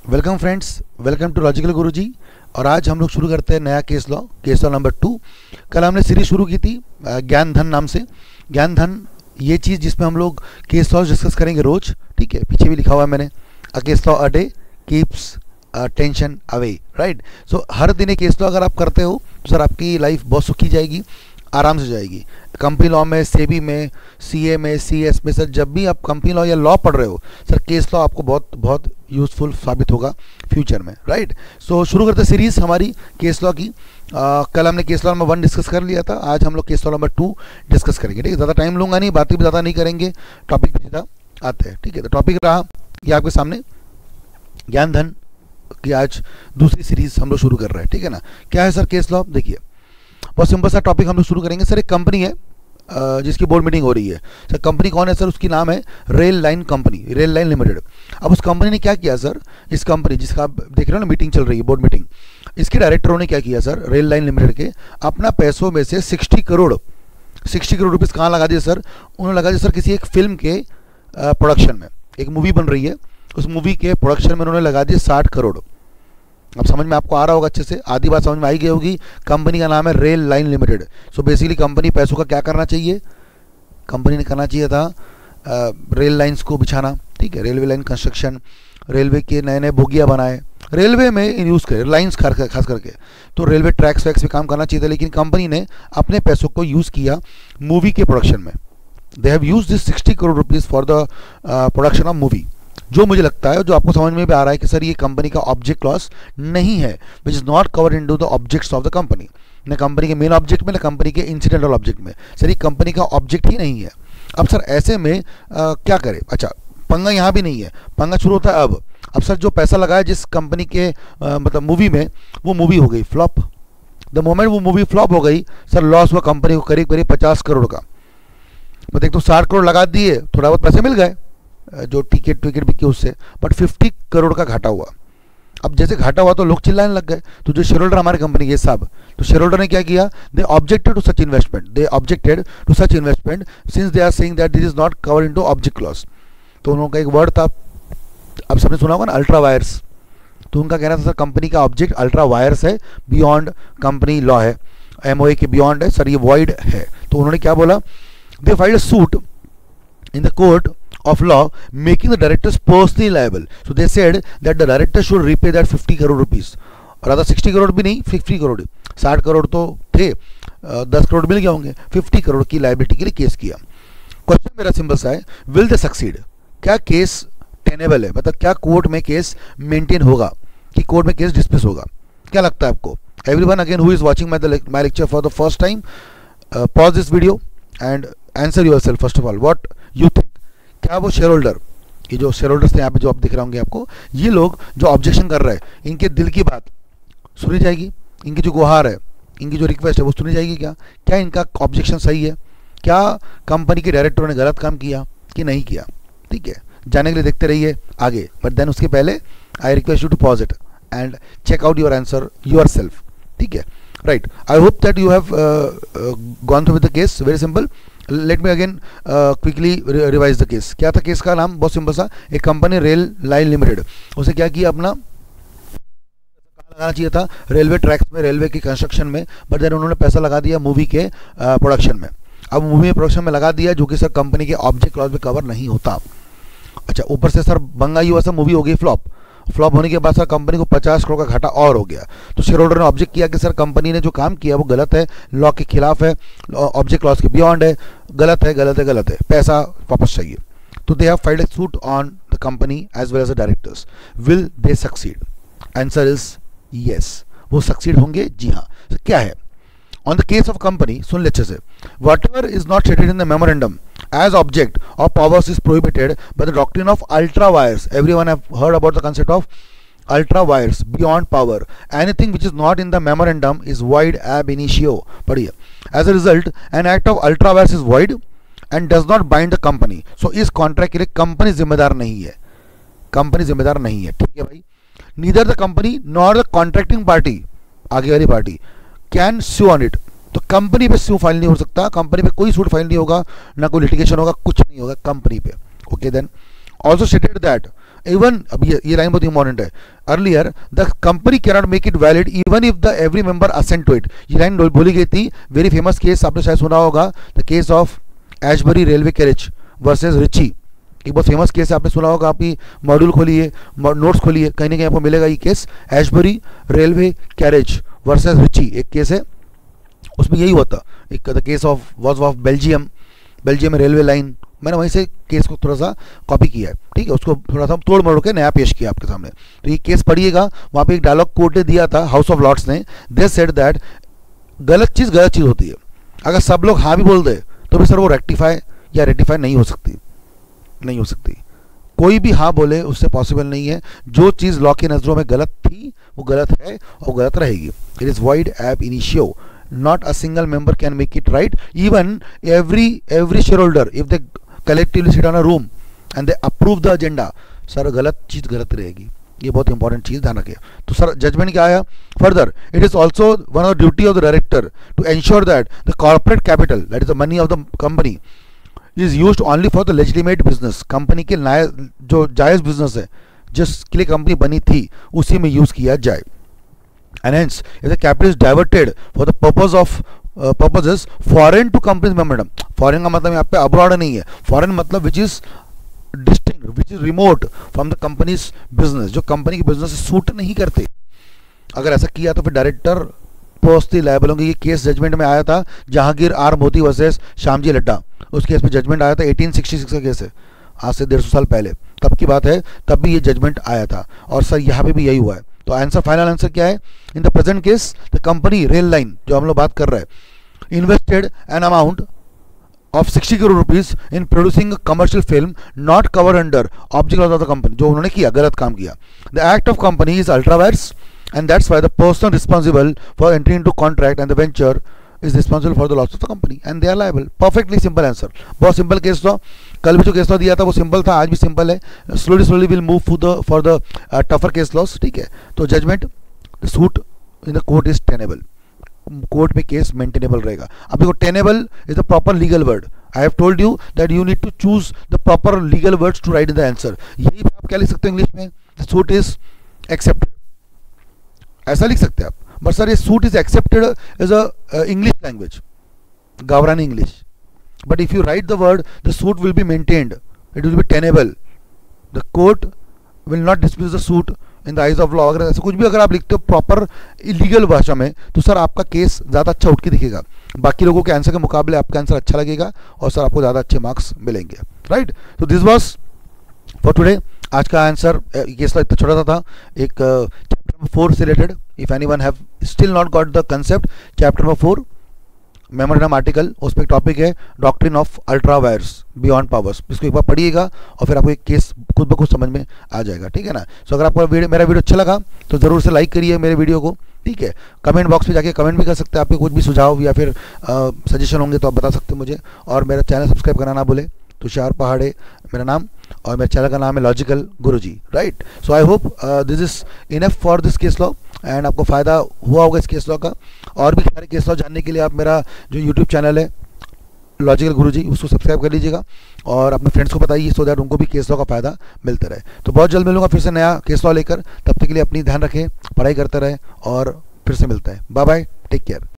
Welcome friends, welcome to logical Guruji. और आज हम लोग शुरू करते हैं नया केस लॉ नंबर 2। कल हमने सीरीज शुरू की थी ज्ञान धन नाम से। ज्ञान धन ये चीज़ जिसमें हम लोग केस लॉ डिस्कस करेंगे रोज, ठीक है। पीछे भी लिखा हुआ है मैंने, a case law a day keeps tension away, right. So हर दिन एक केस लॉ अगर आप करते हो तो सर आपकी लाइफ बहुत सुखी जाएगी, आराम से जाएगी। कंपनी लॉ में, सेबी में, सीए में, सीएस में, सर जब भी आप कंपनी लॉ या लॉ पढ़ रहे हो सर, केस लॉ आपको बहुत बहुत यूज़फुल साबित होगा फ्यूचर में, राइट। सो शुरू करते सीरीज़ हमारी केस लॉ की। कल हमने केस लॉ नंबर 1 डिस्कस कर लिया था, आज हम लोग केस लॉ नंबर 2 डिस्कस करेंगे, ठीक है। ज़्यादा टाइम लूँगा नहीं, बातें भी ज़्यादा नहीं करेंगे, टॉपिक पे सीधा आते हैं, ठीक है। तो टॉपिक रहा ये आपके सामने, ज्ञान धन की आज दूसरी सीरीज़ हम लोग शुरू कर रहे हैं, ठीक है ना। क्या है सर केस लॉ? देखिए बहुत सिंपल सा टॉपिक हम लोग शुरू करेंगे। सर एक कंपनी है जिसकी बोर्ड मीटिंग हो रही है। सर कंपनी कौन है? सर उसकी नाम है rail line company, rail line limited. अब उस कंपनी ने क्या किया सर, इस कंपनी जिसका आप देख रहे हो ना मीटिंग चल रही है, बोर्ड मीटिंग, इसके डायरेक्टरों ने क्या किया सर, रेल लाइन लिमिटेड के अपना पैसों में से 60 करोड़ रुपीज़ कहाँ लगा दिए सर? उन्होंने लगा दिया सर किसी एक फिल्म के प्रोडक्शन में। एक मूवी बन रही है, उस मूवी के प्रोडक्शन में उन्होंने लगा दिए 60 करोड़। अब समझ में आपको आ रहा होगा अच्छे से, आधी बात समझ में आई गई होगी। कंपनी का नाम है rail line limited. So basically company पैसों का क्या करना चाहिए? कंपनी ने करना चाहिए था रेल लाइंस को बिछाना, ठीक है। रेलवे लाइन कंस्ट्रक्शन, रेलवे के नए नए बोगियाँ बनाए, रेलवे में यूज़ करे लाइंस खास करके, तो रेलवे ट्रैक्स वैक्स पे काम करना चाहिए था। लेकिन कंपनी ने अपने पैसों को यूज़ किया मूवी के प्रोडक्शन में। They have use this 60 crore rupees for the production of movie. जो मुझे लगता है, जो आपको समझ में भी आ रहा है कि सर ये कंपनी का ऑब्जेक्ट क्लॉज नहीं है, which is not covered into the objects of the company. न कंपनी के मेन ऑब्जेक्ट में, न कंपनी के इंसिडेंटल ऑब्जेक्ट में। सर ये कंपनी का ऑब्जेक्ट ही नहीं है। अब सर ऐसे में क्या करें? अच्छा, पंगा यहाँ भी नहीं है, पंगा शुरू होता है अब सर जो पैसा लगाया जिस कंपनी के मतलब मूवी में, वो मूवी हो गई फ्लॉप। द मोमेंट वो मूवी फ्लॉप हो गई सर, लॉस हुआ कंपनी को करीब करीब 50 करोड़ का। मतलब एक तो 60 करोड़ लगा दिए, थोड़ा बहुत पैसे मिल गए जो टिकट बिकी उससे, बट 50 करोड़ का घाटा हुआ। अब जैसे घाटा हुआ तो लोग चिल्लाने लग गए। तो जो शेयर होल्डर हमारे कंपनी के साहब, तो शेयर होल्डर ने क्या किया? They objected to such investment since they are saying that this is not covered into object clause. तो उनका एक वर्ड था, अब सबने सुना होगा ना, अल्ट्रा वायर्स। तो उनका कहना था सर कंपनी का ऑब्जेक्ट अल्ट्रा वायर्स है, बियॉन्ड कंपनी लॉ है, एमओए के बियॉन्ड है सर, ये वॉइड है। तो उन्होंने क्या बोला? They filed a suit in the court of law making the directors personally liable. So they said that the directors should repay that 50 crore rupees, और अगर 60 करोड़ भी नहीं, 50 करोड़, 60 करोड़ तो थे, 10 करोड़ मिल गए होंगे, 50 करोड़ की लाइबिलिटी के लिए केस किया। क्वेश्चन मेरा सिंपल सा है, विल दे सक्सीड? क्या केस टेनेबल है? मतलब क्या कोर्ट में केस मेंटेन होगा कि कोर्ट में केस डिस्मिस होगा? क्या लगता है आपको? Everyone again who is watching my lecture for the first time, pause this video and answer yourself first of all, what you think. क्या वो शेयर होल्डर, ये जो शेयर होल्डर्स थे यहाँ पे जो आप दिख रहे होंगे आपको, ये लोग जो ऑब्जेक्शन कर रहे हैं, इनके दिल की बात सुनी जाएगी? इनकी जो गुहार है, इनकी जो रिक्वेस्ट है वो सुनी जाएगी? क्या इनका ऑब्जेक्शन सही है? क्या कंपनी के डायरेक्टरों ने गलत काम किया कि नहीं किया? ठीक है, जानने के लिए देखते रहिए आगे, बट देन उसके पहले I request you to pause it and check out your answer yourself, ठीक है, right. I hope that you have gone through with the case, very simple. Let me again quickly revise the case. क्या था case का नाम? बहुत simple सा, एक company rail line limited, उसे क्या किया, अपना लगाना चाहिए था रेलवे ट्रैक्स में, रेलवे की कंस्ट्रक्शन में, बट देन उन्होंने पैसा लगा दिया मूवी के प्रोडक्शन में। अब मूवी प्रोडक्शन में लगा दिया जो कि सर कंपनी के ऑब्जेक्ट क्लॉज में कवर नहीं होता। अच्छा, ऊपर से सर बंगा ही हुआ, सर मूवी हो गई फ्लॉप होने के बाद सर कंपनी को 50 करोड़ का घाटा और हो गया। तो शेयर होल्डर ने ऑब्जेक्ट किया कि सर कंपनी ने जो काम किया वो गलत है, लॉ के खिलाफ है, ऑब्जेक्ट क्लॉज के बियॉन्ड है, गलत है, पैसा वापस चाहिए। तो they have filed a suit on the company as well as the directors. Will they succeed? Answer is yes, वो सक्सीड होंगे, जी हाँ। तो क्या है on the case of company, सुन ले अच्छे से, whatever is not stated in the memorandum as object or powers is prohibited by the doctrine of ultra wires. Everyone have heard about the concept of ultra wires, beyond power. Anything which is not in the memorandum is void ab initio. पढ़िए, as a result an act of ultra wires is void and does not bind the company. So इस contract के लिए company जिम्मेदार नहीं है, ठीक है भाई। Neither the company nor the contracting party, आगे वाली party, can sue on it. तो कंपनी पे sue फाइल नहीं हो सकता, कंपनी पे कोई सूट फाइल नहीं होगा, ना कोई लिटिगेशन होगा, कुछ नहीं होगा कंपनी पे। Okay, then also stated that even, अब ये लाइन बहुत इंपॉर्टेंट है, earlier the company can not make it valid even if the every member assent to it. ये लाइन बोली गई थी, वेरी फेमस केस आपने शायद सुना होगा, the case of Ashbury railway carriage versus Riche. एक बहुत फेमस केस है, आपने सुना होगा, आपकी मॉड्यूल खोलिए, नोट्स खोलिए, कहीं ना कहीं आपको मिलेगा ये case, Ashbury railway carriage versus Riche एक केस है, उसमें यही हुआ था। एक the case of was of Belgium में रेलवे लाइन, मैंने वहीं से केस को थोड़ा सा कॉपी किया है, ठीक है, उसको थोड़ा सा तोड़ मरोड़ के नया पेश किया आपके सामने। तो ये केस पढ़िएगा, वहाँ पे एक डायलॉग कोर्ट ने दिया था, हाउस ऑफ लॉर्ड्स ने, दे सेड दैट गलत चीज़ होती है, अगर सब लोग हाँ भी बोल दे तो भी सर वो रेक्टिफाई या रेक्टिफाई नहीं हो सकती। कोई भी हाँ बोले उससे पॉसिबल नहीं है। जो चीज़ लॉ की नज़रों में गलत थी वो गलत है और गलत रहेगी। It is void ab initio, not a single member can make it right, even every shareholder if they collectively sit on a room and they approve the agenda, sir गलत चीज़ गलत रहेगी। ये बहुत इंपॉर्टेंट चीज़ ध्यान रखें। तो सर जजमेंट क्या आया further, it is also one of the duty of the director to ensure that the corporate capital, that is the money of the company, is used only for the legitimate business. Company के जो जायज़ business है, जिसके लिए company बनी थी, उसी में यूज़ किया जाए। And hence, if the capital is diverted for the purpose of purposes foreign to company's memorandum, foreign का मतलब यहाँ पे abroad नहीं है, foreign मतलब which is distinct, which is remote from the company's business, जो कंपनी की बिजनेस से सूट नहीं करते, अगर ऐसा किया तो फिर डायरेक्टर पर्सनली लायबल होंगे। ये केस जजमेंट में आया था, जहांगीर आर मोदी वर्सेस श्यामजी लड्डा, उस केस में जजमेंट आया था, 1866 का केस है, आज से 150 साल पहले, तब की बात है, तब भी ये जजमेंट आया था। और सर यहाँ पे भी यही हुआ है। तो आंसर, फाइनल आंसर क्या है, in the present case the company rail line, जो हम लोग बात कर रहे हैं, invested an amount of 60 crore rupees in producing commercial film not cover under object of the company. जो उन्होंने किया, गलत काम किया। The act of company is ultra vires and that's why the person responsible for entry into contract and the venture is responsible for the loss of the company and they are liable. Perfectly simple answer, बहुत simple case था। कल भी जो case law दिया था वो simple था, आज भी सिंपल है। Slowly will move for the tougher case laws, ठीक है। तो judgement, suit in the court is tenable, court में केस मेंटेनेबल रहेगा। अब देखो, tenable is the proper legal word. I have told you that you need to choose the proper legal words to write in the answer. यही आप क्या लिख सकते हो इंग्लिश में, द सूट इज एक्सेप्टेड, ऐसा लिख सकते हैं आप। बट सर ये suit is accepted as a English language, गावरानी English. But if you write the word, the suit will be maintained. It will be tenable. The court will not dismiss the suit in the eyes of law. अगर ऐसा कुछ भी अगर आप लिखते हो proper illegal भाषा में, तो सर आपका केस ज़्यादा अच्छा उठ के दिखेगा, बाकी लोगों के आंसर के मुकाबले आपका आंसर अच्छा लगेगा और सर आपको ज़्यादा अच्छे मार्क्स मिलेंगे, राइट। तो दिस वॉज फॉर टुडे। आज का आंसर केस इतना छोटा था, एक चैप्टर नंबर 4 से related. If anyone have still not got the concept, chapter number 4 memorandum article, उस पर एक टॉपिक है doctrine of ultra vires beyond powers. इसको एक बार पढ़िएगा और फिर आपको एक केस खुद ब खुद समझ में आ जाएगा, ठीक है ना। सो अगर आपको मेरा वीडियो अच्छा लगा तो ज़रूर से लाइक करिए मेरे वीडियो को, ठीक है। कमेंट बॉक्स में जाके कमेंट भी कर सकते हैं, आपके कुछ भी सुझाव या फिर सजेशन होंगे तो आप बता सकते हैं मुझे। और मेरा चैनल सब्सक्राइब करना ना भूलें। तुषार पहाड़े मेरा नाम और मेरे चैनल का नाम है logical Guruji, right. So I hope this is enough for this case law and आपको फ़ायदा हुआ होगा इस केस लॉ का। और भी सारे केस लॉ जानने के लिए आप मेरा जो यूट्यूब चैनल है लॉजिकल गुरुजी, उसको सब्सक्राइब कर लीजिएगा और अपने फ्रेंड्स को बताइए, सो दैट उनको भी केस लॉ का फ़ायदा मिलता रहे। तो बहुत जल्द मिलूंगा फिर से नया केस लॉ लेकर, तब तक के लिए अपनी ध्यान रखें, पढ़ाई करते रहे और फिर से मिलता है। Bye bye, take care.